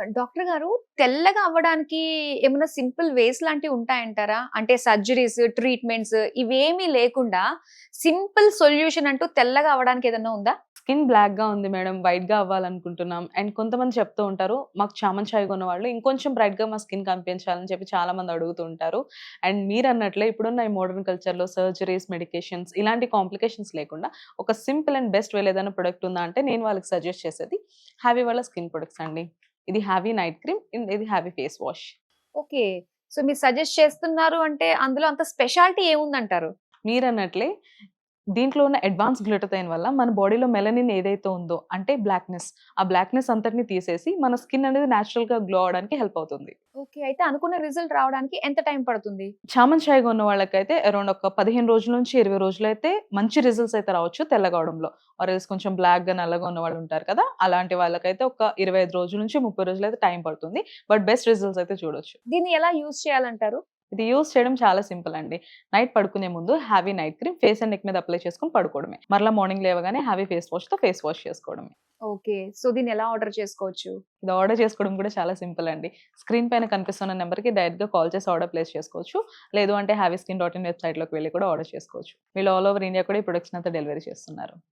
Doctor గారు తెల్లగా అవ్వడానికి ఏమన్నా సింపుల్ వేస్ లాంటివి ఉంటాయంటారా? అంటే సర్జరీస్, ట్రీట్మెంట్స్ ఇవేమీ లేకుండా సింపుల్ సొల్యూషన్ అంటూ తెల్లగా అవ్వడానికి ఏదన్నా ఉందా? స్కిన్ బ్లాక్‌గా ఉంది మేడం. వైట్‌గా అవ్వాలనుకుంటున్నాం. అండ్ కొంతమంది చెప్తూ ఉంటారు, మాకు చామన్ చాయ్ కొన్నవాళ్ళు ఇంకొంచెం బ్రైట్‌గా మా స్కిన్ కనిపించాలని చెప్పి చాలామంది అడుగుతూ ఉంటారు. అండ్ మీరన్నట్లే ఇప్పుడున్న ఈ మోడర్న్ కల్చర్‌లో సర్జరీస్, మెడికేషన్స్ ఇలాంటి కాంప్లికేషన్స్ లేకుండా ఒక సింపుల్ అండ్ బెస్ట్ వేలో ఏదైనా ప్రొడక్ట్ ఉందా అంటే నేను వాళ్ళకి సజెస్ట్ చేసేది హావీ వాళ్ళ స్కిన్ ప్రొడక్ట్స్ అండి. ఇది హావీ నైట్ క్రీమ్, ఇది హావీ ఫేస్ వాష్. ఓకే. సో, మీరు సజెస్ట్ చేస్తున్నారు అంటే అందులో అంత స్పెషాలిటీ ఏముందంటారు? మీరన్నట్లే దీంట్లో ఉన్న అడ్వాన్స్ గ్లూటథైన్ వల్ల మన బాడీలో మెలనిన్ ఏదైతే ఉందో అంటే ఆ బ్లాక్‌నెస్ అంతటిని తీసేసి మన స్కిన్ అనేది నేచురల్‌గా గ్లో అవ్వడానికి హెల్ప్ అవుతుంది. ఓకే. అయితే అనుకున్న రిజల్ట్ రావడానికి ఎంత టైం పడుతుంది? చామన్ చాయ్ కొన్న వాళ్ళకైతే అరౌండ్ ఒక 15 రోజుల నుంచి 20 రోజులైతే మంచి రిజల్ట్స్ అయితే రావచ్చు తెల్లగవడంలో. ఆర్ ఎల్స్ కొంచెం బ్లాక్‌గా, నల్లగా ఉన్నవాళ్ళు ఉంటారు కదా! అలాంటి వాళ్ళకైతే ఒక 25 రోజుల నుంచి 30 రోజులైతే టైం పడుతుంది. బట్ బెస్ట్ రిజల్ట్స్ అయితే చూడొచ్చు. దీన్ని ఎలా యూజ్ చేయాలంటారు? ఇది యూజ్ చేయడం చాలా సింపుల్ అండి. నైట్ పడుకునే ముందు హావీ night cream face and neck మీద అప్లై చేసుకొని పడుకోవడమే. మరలా మార్నింగ్ లేవగానే హావీ ఫేస్ వాష్‌తో ఫేస్ వాష్ చేసుకోవడమే. ఓకే. సో, దీన్ని ఎలా ఆర్డర్ చేసుకోవచ్చు? ఇది ఆర్డర్ చేసుకోవడం కూడా చాలా సింపుల్ అండి. స్క్రీన్ పైన కనిపిస్తున్న నంబర్‌కి డైరెక్ట్‌గా కాల్ చేసి ఆర్డర్ ప్లేస్ చేసుకోవచ్చు. లేదు అంటే హ్యావీస్కిన్.ఇన్ వెబ్‌సైట్‌లోకి వెళ్లి కూడా ఆర్డర్ చేసుకోవచ్చు. వీళ్ళు ఆల్ ఓవర్ ఇండియా కూడా ఈ ప్రొడక్ట్స్‌ని అంతా డెలివరీ చేస్తున్నారు.